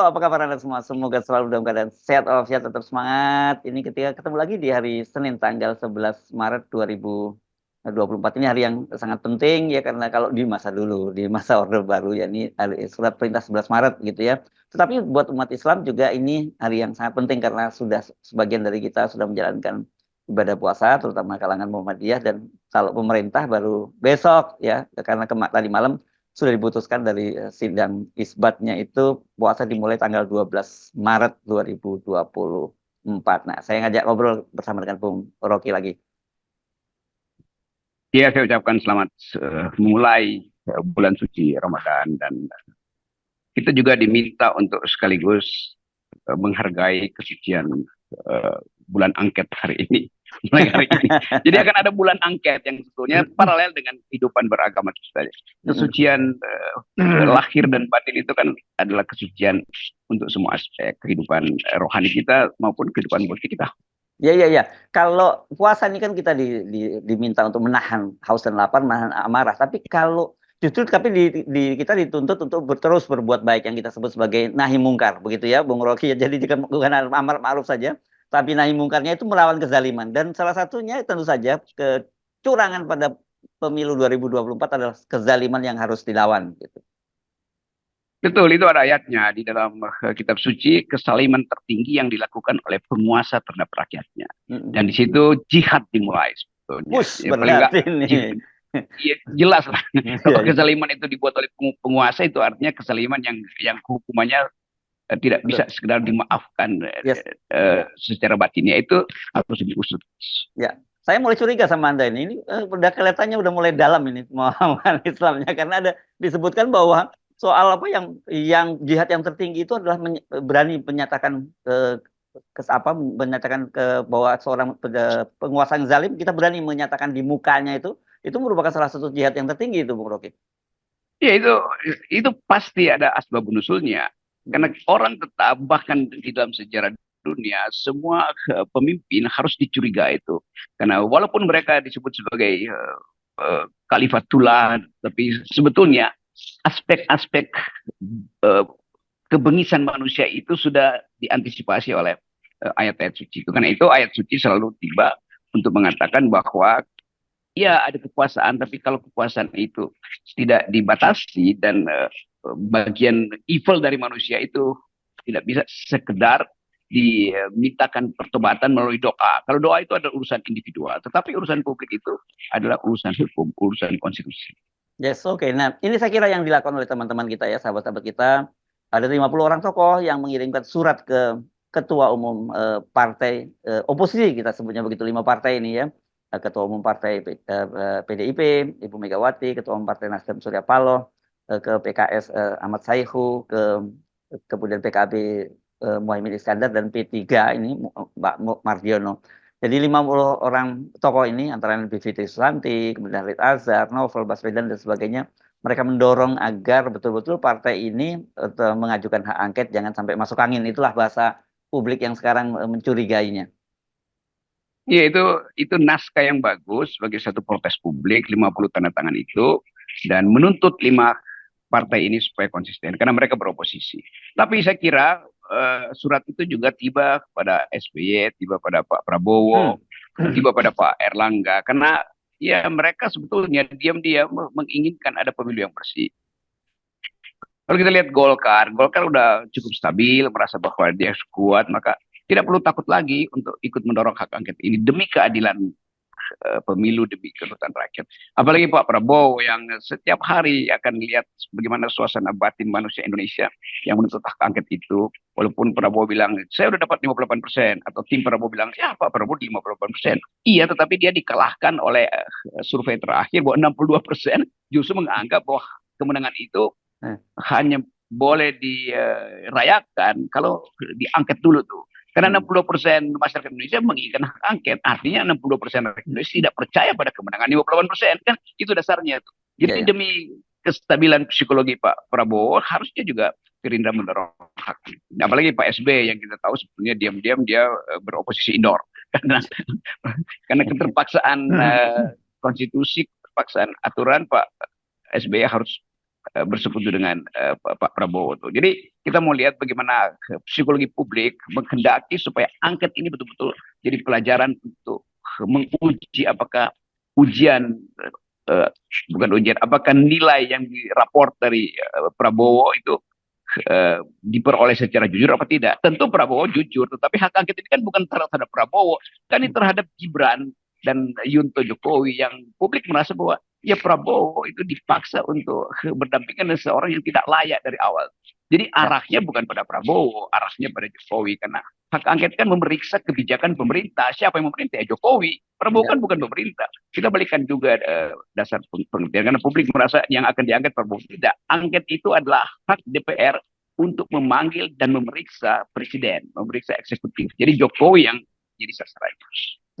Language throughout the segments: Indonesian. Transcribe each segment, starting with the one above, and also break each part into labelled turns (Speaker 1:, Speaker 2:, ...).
Speaker 1: Halo, apa kabar Anda semua? Semoga selalu dalam keadaan sehat walafiat, tetap semangat. Ini ketika ketemu lagi di hari Senin tanggal 11 Maret 2024. Ini hari yang sangat penting ya karena kalau di masa dulu, di masa Orde Baru ya ini surat perintah 11 Maret gitu ya. Tetapi buat umat Islam juga ini hari yang sangat penting karena sudah sebagian dari kita sudah menjalankan ibadah puasa, terutama kalangan Muhammadiyah, dan kalau pemerintah baru besok ya karena tadi malam sudah diputuskan dari sidang isbatnya itu puasa dimulai tanggal 12 Maret 2024. Nah, saya ngajak ngobrol bersama dengan Bung Rocky lagi.
Speaker 2: Ya, saya ucapkan selamat mulai bulan suci Ramadan, dan kita juga diminta untuk sekaligus menghargai kesucian eh, bulan angket hari ini. Mulai hari ini. Jadi akan ada bulan angket yang sebetulnya paralel dengan kehidupan beragama kita. Kesucian lahir dan batin itu kan adalah kesucian untuk semua aspek kehidupan rohani kita maupun kehidupan politik kita.
Speaker 1: Ya, ya, ya. Kalau puasa ini kan kita diminta untuk menahan haus dan lapar, menahan amarah. Tapi kalau justru kita dituntut untuk terus berbuat baik yang kita sebut sebagai nahi mungkar, begitu ya, Bung Rocky. Jadi jika bukan amar ma'ruf saja, tapi nahi mungkarnya itu melawan kezaliman. Dan salah satunya tentu saja kecurangan pada pemilu 2024 adalah kezaliman yang harus dilawan. Gitu.
Speaker 2: Betul, itu ada ayatnya di dalam kitab suci, kesaliman tertinggi yang dilakukan oleh penguasa terhadap rakyatnya. Dan di situ jihad dimulai sebetulnya.
Speaker 1: Push
Speaker 2: Ya, paling enggak
Speaker 1: berarti ini.
Speaker 2: ya, jelas lah.
Speaker 1: Ya,
Speaker 2: Kalau
Speaker 1: ya.
Speaker 2: kesaliman itu dibuat oleh penguasa, itu artinya kesaliman yang hukumannya tidak bisa
Speaker 1: Betul.
Speaker 2: sekedar dimaafkan
Speaker 1: Yes.
Speaker 2: secara batinnya, itu harus diusut.
Speaker 1: Ya, saya mulai curiga sama Anda ini. Ini udah kelihatannya udah mulai dalam ini pemahaman Islamnya, karena ada disebutkan bahwa soal apa yang jihad yang tertinggi itu adalah berani menyatakan menyatakan bahwa seorang penguasa yang zalim, kita berani menyatakan di mukanya, itu merupakan salah satu jihad yang tertinggi itu, Bung Rocky.
Speaker 2: Ya, itu pasti ada asbab nusulnya. Karena orang tetap, bahkan di dalam sejarah dunia, semua pemimpin harus dicurigai itu. Karena walaupun mereka disebut sebagai kalifatullah, tapi sebetulnya aspek-aspek uh, kebengisan manusia itu sudah diantisipasi oleh ayat-ayat suci. Karena itu ayat suci selalu tiba untuk mengatakan bahwa ya ada kekuasaan, tapi kalau kekuasaan itu tidak dibatasi dan bagian evil dari manusia itu tidak bisa sekedar dimintakan pertobatan melalui doa. Kalau doa itu adalah urusan individual, tetapi urusan publik itu adalah urusan hukum, urusan konstitusi.
Speaker 1: Yes, oke. Nah, ini saya kira yang dilakukan oleh teman-teman kita ya, sahabat-sahabat kita. Ada 50 orang tokoh yang mengirimkan surat ke ketua umum partai oposisi, kita sebutnya begitu, 5 partai ini ya. Ketua umum partai PDIP, Ibu Megawati, ketua umum partai Nasdem Surya Paloh, ke PKS Ahmad Saihu, kemudian PKB Muhaimin Iskandar, dan P3 ini Mbak Mardiono. Jadi 50 orang tokoh ini, antara lain Bivitri Susanti, kemudian Harid Azhar, Novel Baswedan, dan sebagainya, mereka mendorong agar betul-betul partai ini mengajukan hak angket, jangan sampai masuk angin. Itulah bahasa publik yang sekarang mencurigainya.
Speaker 2: Ya, itu naskah yang bagus sebagai satu protes publik, 50 tanda tangan itu, dan menuntut 5 partai ini supaya konsisten karena mereka beroposisi. Tapi saya kira surat itu juga tiba pada SBY, tiba pada Pak Prabowo, tiba pada Pak Erlangga, karena ya mereka sebetulnya diam-diam menginginkan ada pemilu yang bersih. Kalau kita lihat Golkar udah cukup stabil, merasa bahwa dia kuat, maka tidak perlu takut lagi untuk ikut mendorong hak angket ini demi keadilan pemilu, demi kedaulatan rakyat. Apalagi Pak Prabowo yang setiap hari akan lihat bagaimana suasana batin manusia Indonesia yang menuntut hak angket itu. Walaupun Prabowo bilang, saya udah dapat 58%, atau tim Prabowo bilang, ya Pak Prabowo di 58%. Iya, tetapi dia dikalahkan oleh survei terakhir bahwa 62% justru menganggap bahwa kemenangan itu hanya boleh dirayakan kalau diangket dulu tuh. Karena 60% masyarakat Indonesia menginginkan hak angket, artinya 62% rakyat Indonesia tidak percaya pada kemenangan 58%, kan itu dasarnya tuh. Jadi demi kestabilan psikologi Pak Prabowo, harusnya juga Gerindra mendorong hak angket. Apalagi Pak SB yang kita tahu sebetulnya diam-diam dia beroposisi indoor karena keterpaksaan konstitusi, keterpaksaan aturan, Pak SBY harus bersekutu dengan Pak Prabowo tuh. Jadi kita mau lihat bagaimana psikologi publik menghendaki supaya angket ini betul-betul jadi pelajaran untuk menguji apakah ujian uh, bukan ujian, apakah nilai yang diraport dari Prabowo itu diperoleh secara jujur apa tidak. Tentu Prabowo jujur, tetapi hak angket ini kan bukan terhadap Prabowo, kan ini terhadap Gibran dan Yunto Jokowi yang publik merasa bahwa ya Prabowo itu dipaksa untuk berdampingan dengan seorang yang tidak layak dari awal. Jadi
Speaker 1: Ya,
Speaker 2: arahnya bukan pada Prabowo, arahnya pada Jokowi, karena hak angket kan memeriksa kebijakan pemerintah. Siapa yang memerintah? Ya Jokowi. Prabowo
Speaker 1: ya,
Speaker 2: kan bukan pemerintah. Kita balikan juga dasar pengertian, karena publik merasa yang akan diangket Prabowo. Tidak. Angket itu adalah hak DPR untuk memanggil dan memeriksa presiden, memeriksa eksekutif. Jadi Jokowi yang jadi sasarannya.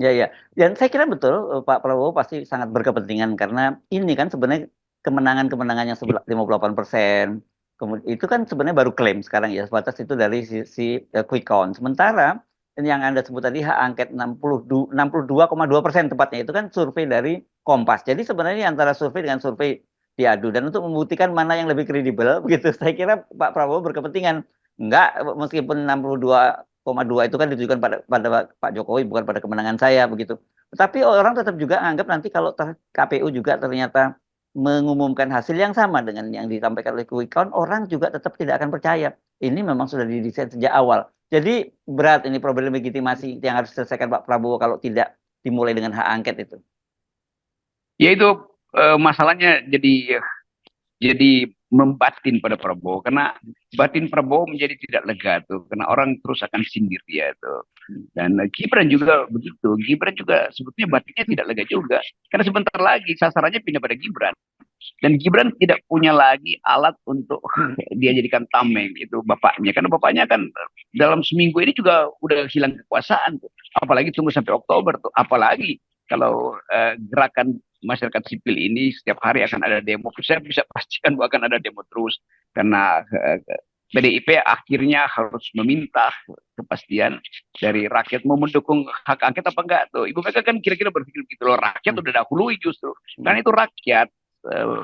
Speaker 1: ya, ya. Dan saya kira betul Pak Prabowo pasti sangat berkepentingan karena ini kan sebenarnya kemenangan-kemenangan yang 58%. Kemudian itu kan sebenarnya baru klaim sekarang ya, sebatas itu dari sisi quick count. Sementara yang Anda sebut tadi hak angket 62,2% tepatnya itu kan survei dari Kompas. Jadi sebenarnya antara survei dengan survei diadu dan untuk membuktikan mana yang lebih kredibel begitu. Saya kira Pak Prabowo berkepentingan enggak meskipun 62,2 itu kan ditujukan pada Pak Jokowi bukan pada kemenangan saya begitu. Tetapi orang tetap juga anggap nanti kalau KPU juga ternyata mengumumkan hasil yang sama dengan yang disampaikan oleh quick count, orang juga tetap tidak akan percaya. Ini memang sudah didesain sejak awal. Jadi berat ini problem legitimasi yang harus diselesaikan Pak Prabowo kalau tidak dimulai dengan hak angket itu.
Speaker 2: Ya itu masalahnya jadi membatin pada Prabowo, karena batin Prabowo menjadi tidak lega tuh, karena orang terus akan sindir dia tuh. Dan Gibran juga begitu. Gibran juga sebetulnya batinnya tidak lega juga, karena sebentar lagi sasarannya pindah pada Gibran. Dan Gibran tidak punya lagi alat untuk dia jadikan tameng itu bapaknya, karena bapaknya kan dalam seminggu ini juga udah hilang kekuasaan tuh. Apalagi tunggu sampai Oktober tuh, apalagi kalau gerakan masyarakat sipil ini setiap hari akan ada demo. Saya bisa pastikan bahwa akan ada demo terus, karena PDIP akhirnya harus meminta kepastian dari rakyat mau mendukung hak angket apa enggak tuh. Ibu Mega kan kira-kira berpikir begitu loh, rakyat udah dahului justru. Karena itu rakyat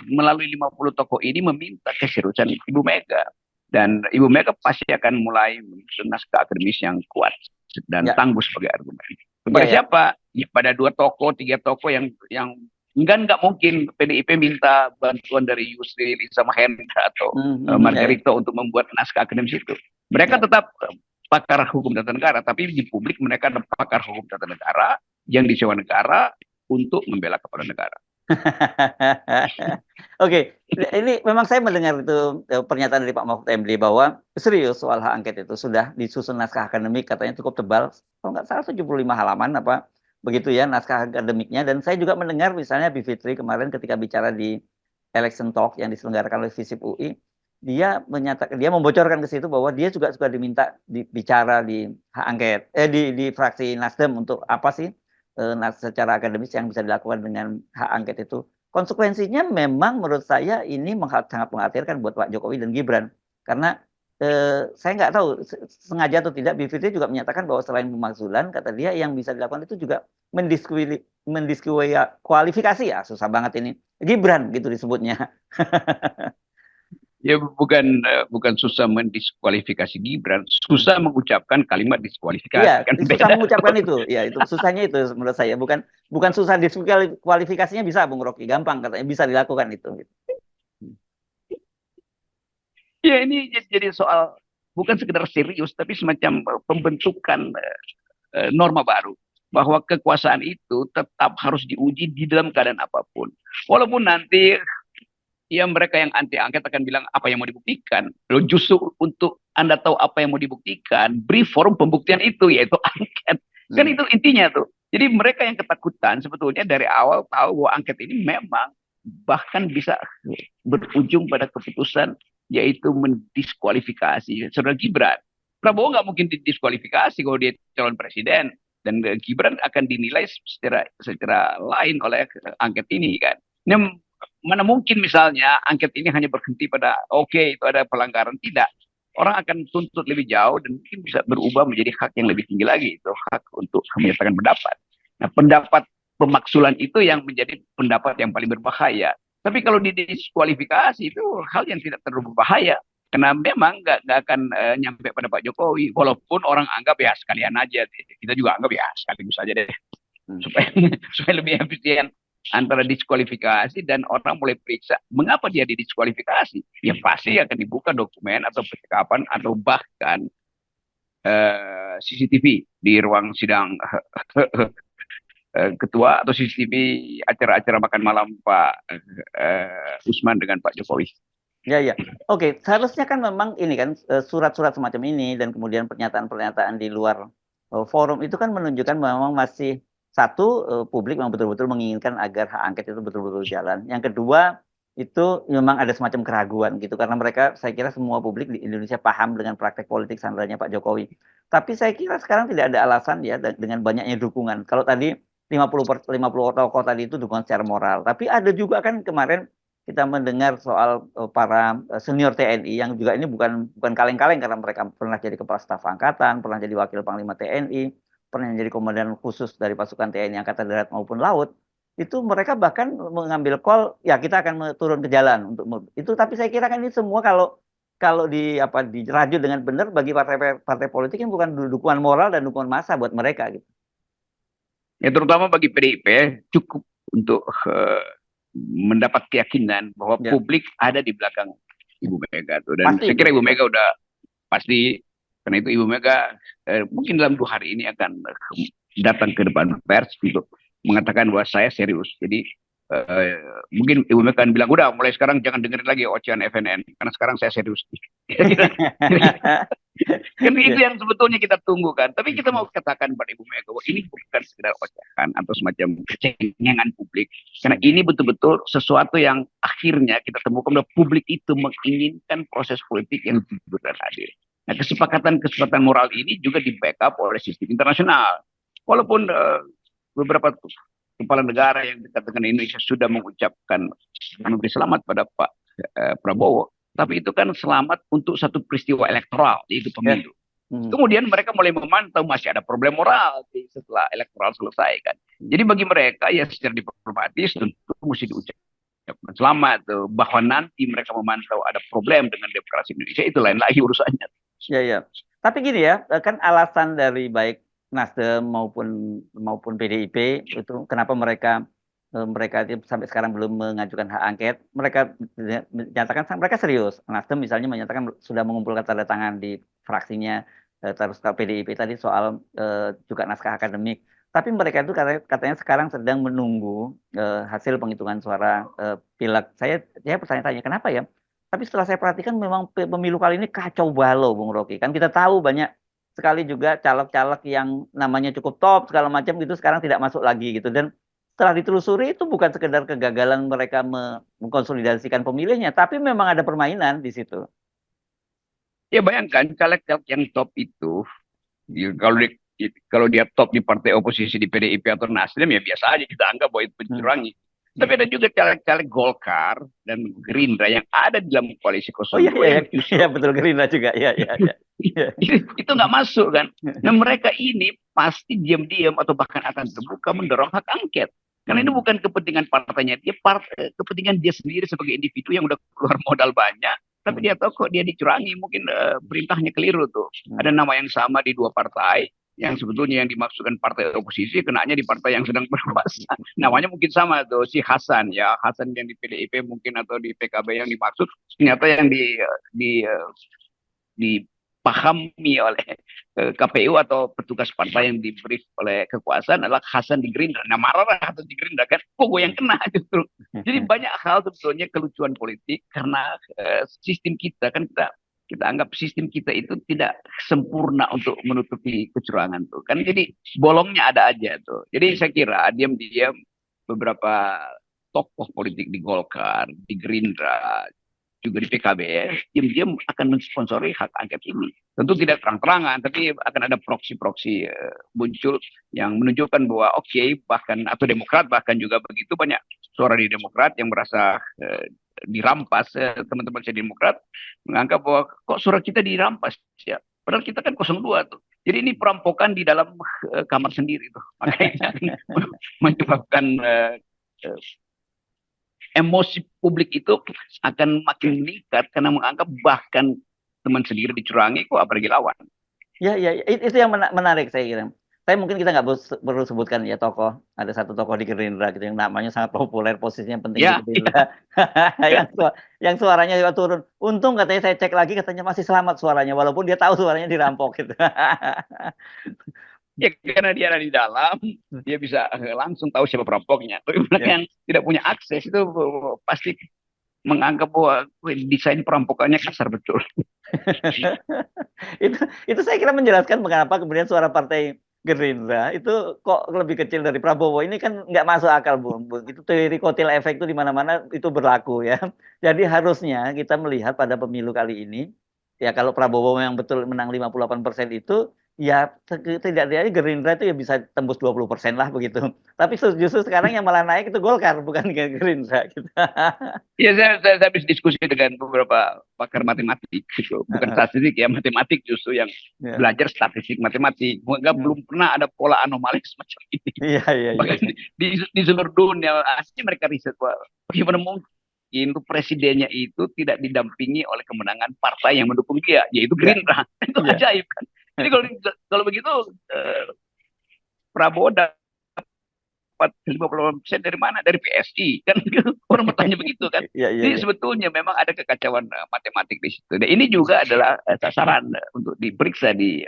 Speaker 2: melalui 50 tokoh ini meminta keseriusan Ibu Mega. Dan Ibu Mega pasti akan mulai menyusun naskah akademis yang kuat dan
Speaker 1: Ya,
Speaker 2: tangguh sebagai argumen.
Speaker 1: ya,
Speaker 2: Kepada
Speaker 1: ya.
Speaker 2: siapa? Ya pada 2 tokoh, 3 tokoh yang nggak mungkin PDIP minta bantuan dari Yusril, Iza Mahendra atau
Speaker 1: Ya, ya.
Speaker 2: Margarito untuk membuat naskah akademis itu. Mereka
Speaker 1: Ya.
Speaker 2: tetap pakar hukum tata negara, tapi di publik mereka adalah pakar hukum tata negara yang disewa negara untuk membela kepala negara.
Speaker 1: Oke, ini memang saya mendengar itu pernyataan dari Pak Mahfud MD bahwa serius soal hak angket itu sudah disusun naskah akademik katanya cukup tebal, kalau nggak salah 75 halaman apa begitu ya naskah akademiknya. Dan saya juga mendengar misalnya Bivitri kemarin ketika bicara di Election Talk yang diselenggarakan oleh FISIP UI, dia menyatakan dia membocorkan ke situ bahwa dia juga suka diminta bicara di hak angket di fraksi Nasdem untuk apa sih secara akademis yang bisa dilakukan dengan hak angket itu. Konsekuensinya memang menurut saya ini sangat mengkhawatirkan buat Pak Jokowi dan Gibran. Karena saya nggak tahu sengaja atau tidak, Bivitri juga menyatakan bahwa selain pemakzulan, kata dia yang bisa dilakukan itu juga mendiskualifikasi ya, susah banget ini. Gibran gitu disebutnya.
Speaker 2: Ya bukan susah mendiskualifikasi Gibran, susah mengucapkan kalimat
Speaker 1: Iya,
Speaker 2: diskualifikasi kan
Speaker 1: susah
Speaker 2: beda.
Speaker 1: mengucapkan itu. Ya, itu susahnya itu menurut saya. Bukan bukan susah diskualifikasinya bisa Bung Rocky, gampang katanya bisa dilakukan itu.
Speaker 2: Ya ini jadi soal bukan sekedar serius, tapi semacam pembentukan norma baru, bahwa kekuasaan itu tetap harus diuji di dalam keadaan apapun. Walaupun nanti ya mereka yang anti angket akan bilang apa yang mau dibuktikan. Loh, justru untuk Anda tahu apa yang mau dibuktikan, beri forum pembuktian itu, yaitu angket. Kan itu intinya tuh. Jadi mereka yang ketakutan sebetulnya dari awal tahu bahwa angket ini memang bahkan bisa berujung pada keputusan yaitu mendiskualifikasi saudara Gibran. Prabowo nggak mungkin didiskualifikasi kalau dia calon presiden, dan Gibran akan dinilai secara lain oleh angket ini kan. Ini mana mungkin misalnya angket ini hanya berhenti pada oke, itu ada pelanggaran, tidak. Orang akan tuntut lebih jauh dan mungkin bisa berubah menjadi hak yang lebih tinggi lagi, itu hak untuk menyatakan pendapat. Nah, pendapat pemaksulan itu yang menjadi pendapat yang paling berbahaya. Tapi kalau didiskualifikasi itu hal yang tidak terlalu berbahaya. Karena memang nggak akan nyampe pada Pak Jokowi. Walaupun orang anggap ya sekalian aja. Kita juga anggap ya sekaligus aja deh. Supaya, supaya lebih efisien antara diskualifikasi dan orang mulai periksa mengapa dia didiskualifikasi. Ya pasti akan dibuka dokumen atau percakapan atau bahkan CCTV di ruang sidang ketua atau CCTV acara-acara makan malam Pak Usman dengan Pak Jokowi.
Speaker 1: Ya, ya. Oke, seharusnya kan memang ini kan surat-surat semacam ini dan kemudian pernyataan-pernyataan di luar forum itu kan menunjukkan memang masih satu publik memang betul-betul menginginkan agar hak angket itu betul-betul jalan. Yang kedua itu memang ada semacam keraguan gitu karena mereka saya kira semua publik di Indonesia paham dengan praktek politik sandarnya Pak Jokowi. Tapi saya kira sekarang tidak ada alasan ya dengan banyaknya dukungan. Kalau tadi 50 tokoh tadi itu dukungan secara moral, tapi ada juga kan kemarin kita mendengar soal para senior TNI yang juga ini bukan kaleng-kaleng karena mereka pernah jadi kepala staf angkatan, pernah jadi wakil panglima TNI, pernah jadi komandan khusus dari pasukan TNI angkatan darat maupun laut. Itu mereka bahkan mengambil call ya kita akan turun ke jalan untuk itu. Tapi saya kira kan ini semua kalau dirajut dengan benar bagi partai politik yang bukan dukungan moral dan dukungan massa buat mereka gitu.
Speaker 2: Ya terutama bagi PDIP cukup untuk mendapat keyakinan bahwa publik ada di belakang Ibu Mega tuh. Dan saya kira Ibu Mega udah pasti, karena itu Ibu Mega mungkin dalam 2 hari ini akan datang ke depan pers untuk mengatakan bahwa saya serius. Jadi mungkin Ibu Mega akan bilang, udah mulai sekarang jangan dengerin lagi ocehan FNN, karena sekarang saya serius. Kan itu yang sebetulnya kita tunggu kan. Tapi kita mau katakan pada Ibu Mega bahwa ini bukan sekedar ocehan atau semacam kecengengan publik. Karena ini betul-betul sesuatu yang akhirnya kita temukan bahwa publik itu menginginkan proses politik yang jujur dan adil. Nah, kesepakatan moral ini juga di backup oleh sistem internasional. Walaupun beberapa kepala negara yang dekat dengan Indonesia sudah mengucapkan memberi selamat pada Pak Prabowo, tapi itu kan selamat untuk satu peristiwa elektoral, yaitu pemilu. Kemudian mereka mulai memantau masih ada problem moral setelah elektoral selesai kan. Jadi bagi mereka ya secara diplomatis tentu mesti diucapkan selamat bahwa nanti mereka memantau ada problem dengan demokrasi Indonesia, itu lain lagi urusannya.
Speaker 1: Ya, ya. Tapi gini ya, kan alasan dari baik Nasdem maupun PDIP itu kenapa mereka sampai sekarang belum mengajukan hak angket. Mereka menyatakan mereka serius. Nasdem misalnya menyatakan sudah mengumpulkan tanda tangan di fraksinya, terus PDIP tadi soal juga naskah akademik. Tapi mereka itu katanya sekarang sedang menunggu hasil penghitungan suara pileg. Saya bertanya-tanya kenapa ya? Tapi setelah saya perhatikan memang pemilu kali ini kacau balau, Bung Rocky. Kan kita tahu banyak sekali juga caleg-caleg yang namanya cukup top segala macam gitu sekarang tidak masuk lagi gitu. Dan setelah ditelusuri itu bukan sekedar kegagalan mereka mengkonsolidasikan pemilihnya, tapi memang ada permainan di situ.
Speaker 2: Ya bayangkan caleg-caleg yang top itu, kalau dia top di partai oposisi di PDIP atau Nasdem ya biasa aja kita anggap bahwa itu pencurangi. Tapi ada juga caleg-caleg Golkar dan Gerindra yang ada di dalam koalisi 02.
Speaker 1: Iya, betul, Gerindra juga. Iya.
Speaker 2: Itu nggak masuk kan. Nah mereka ini pasti diam-diam atau bahkan akan terbuka mendorong hak angket. Karena ini bukan kepentingan partainya, kepentingan dia sendiri sebagai individu yang udah keluar modal banyak. Tapi dia tahu kok dia dicurangi, mungkin perintahnya keliru tuh. Ada nama yang sama di 2 partai, yang sebetulnya yang dimaksudkan partai oposisi kenanya di partai yang sedang berkuasa. Namanya mungkin sama tuh, si Hasan ya, Hasan yang di PDIP mungkin atau di PKB yang dimaksud, ternyata yang dipahami oleh KPU atau petugas partai yang diberi oleh kekuasaan adalah Hasan di Gerindra. Nah marah Hasan di Gerindra kan, kok gue yang kena justru. Jadi banyak hal sebetulnya kelucuan politik karena sistem kita kan kita anggap sistem kita itu tidak sempurna untuk menutupi kecurangan tuh kan, jadi bolongnya ada aja tuh. Jadi saya kira diam-diam beberapa tokoh politik di Golkar, di Gerindra, juga di PKB diam-diam akan mensponsori hak angket ini. Tentu tidak terang-terangan, tapi akan ada proksi-proksi muncul yang menunjukkan bahwa bahkan atau Demokrat bahkan juga begitu banyak suara di Demokrat yang merasa dirampas. Teman-teman saya Demokrat menganggap bahwa kok suara kita dirampas ya, padahal kita kan 02 tuh. Jadi ini perampokan di dalam kamar sendiri tuh, makanya menyebabkan emosi publik itu akan makin meningkat karena menganggap bahkan teman sendiri dicurangi kok apalagi lawan.
Speaker 1: Ya, itu yang menarik saya kira. Saya mungkin kita nggak perlu sebutkan ya tokoh. Ada satu tokoh di Gerindra gitu yang namanya sangat populer, posisinya penting di
Speaker 2: Ya,
Speaker 1: Gerindra. yang yang suaranya juga turun. Untung katanya saya cek lagi katanya masih selamat suaranya walaupun dia tahu suaranya dirampok gitu.
Speaker 2: ya karena dia ada di dalam, dia bisa langsung tahu siapa perampoknya. Tapi mereka
Speaker 1: Ya.
Speaker 2: yang tidak punya akses itu pasti menganggap bahwa desain perampokannya kasar betul.
Speaker 1: itu itu saya kira menjelaskan mengapa kemudian suara partai Gerindra itu kok lebih kecil dari Prabowo. Ini kan nggak masuk akal, Bung. Itu teori kotil efek itu di mana-mana itu berlaku ya. Jadi harusnya kita melihat pada pemilu kali ini, ya kalau Prabowo yang betul menang 58% itu, ya tidak Gerindra itu ya bisa tembus 20% lah begitu. Tapi justru sekarang yang malah naik itu Golkar, bukan Gerindra gitu.
Speaker 2: Ya saya habis diskusi dengan beberapa pakar matematik gitu. Bukan statistik ya, matematik justru yang
Speaker 1: Ya.
Speaker 2: belajar statistik matematik. Belum pernah ada pola anomali semacam ini.
Speaker 1: Iya.
Speaker 2: Bahkan di seluruh dunia aslinya mereka riset bahwa bagaimana mungkin presidennya itu tidak didampingi oleh kemenangan partai yang mendukung dia, yaitu
Speaker 1: Ya.
Speaker 2: Gerindra. Itu
Speaker 1: Ya.
Speaker 2: ajaib kan. Jadi kalau begitu Prabowo dapat 58% dari mana? Dari PSI kan orang bertanya begitu kan. Jadi
Speaker 1: Iya.
Speaker 2: sebetulnya memang ada kekacauan matematik di situ. Dan ini juga adalah sasaran untuk diperiksa di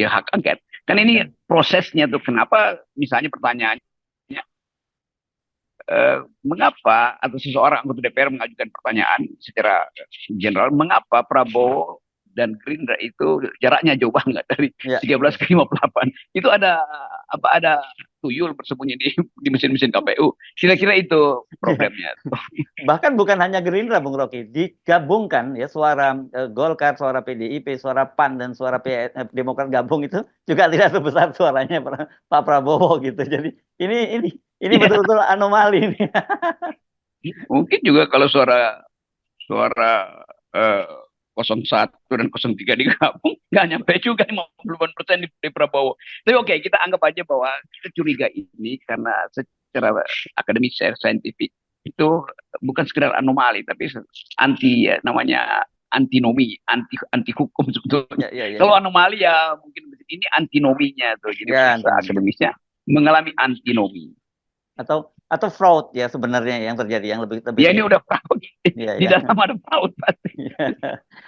Speaker 2: hak angket. Kan ini prosesnya tuh kenapa misalnya pertanyaannya mengapa atau seseorang anggota DPR mengajukan pertanyaan secara general mengapa Prabowo dan Gerindra itu jaraknya jauh banget dari 13 ke 58. Itu ada tuyul bersembunyi di mesin-mesin KPU. Kira-kira itu problemnya.
Speaker 1: Bahkan bukan hanya Gerindra, Bung Rocky, digabungkan ya suara Golkar, suara PDIP, suara PAN dan suara Demokrat gabung itu juga tidak sebesar suaranya Pak Prabowo gitu. Jadi ini betul-betul anomali ini.
Speaker 2: Mungkin juga kalau suara 01 dan 03 digabung nggak nyampe juga 50% di Prabowo. Tapi oke, kita anggap aja bahwa kita curiga ini karena secara akademis saintifik itu bukan sekedar anomali tapi namanya antinomi, anti hukum sebetulnya. Kalau anomali ya mungkin ini antinominya tuh. Jadi bahasa akademisnya mengalami antinomi.
Speaker 1: Atau fraud ya sebenarnya yang terjadi yang lebih
Speaker 2: ya ini udah fraud di dalam ada fraud pasti.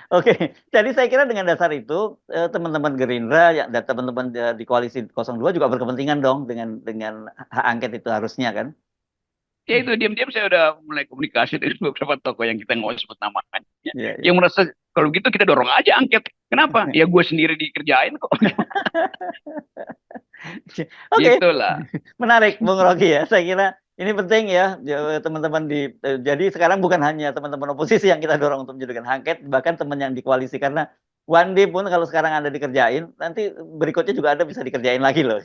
Speaker 1: Oke, jadi saya kira dengan dasar itu teman-teman Gerindra ya dan teman-teman di koalisi 02 juga berkepentingan dong dengan hak angket itu harusnya kan.
Speaker 2: Ya itu diam-diam saya udah mulai komunikasi dengan beberapa tokoh yang kita nggak sebut namanya. Yang merasa kalau gitu kita dorong aja angket. Kenapa? Ya gue sendiri dikerjain kok.
Speaker 1: Oke,
Speaker 2: Gitulah.
Speaker 1: menarik Bung Rocky ya. Saya kira ini penting ya teman-teman jadi sekarang bukan hanya teman-teman oposisi yang kita dorong untuk menjadikan angket, bahkan teman yang di koalisi karena one day pun kalau sekarang Anda dikerjain, nanti berikutnya juga Anda bisa dikerjain lagi loh.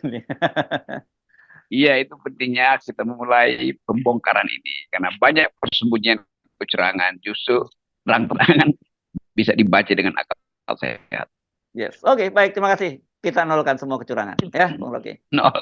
Speaker 2: Iya, itu pentingnya kita memulai pembongkaran ini karena banyak persembunyian kecurangan justru terang-terangan bisa dibaca dengan akal sehat.
Speaker 1: Yes, oke, baik, terima kasih. Kita nolkan semua kecurangan ya, Bung Rocky.
Speaker 2: Nol.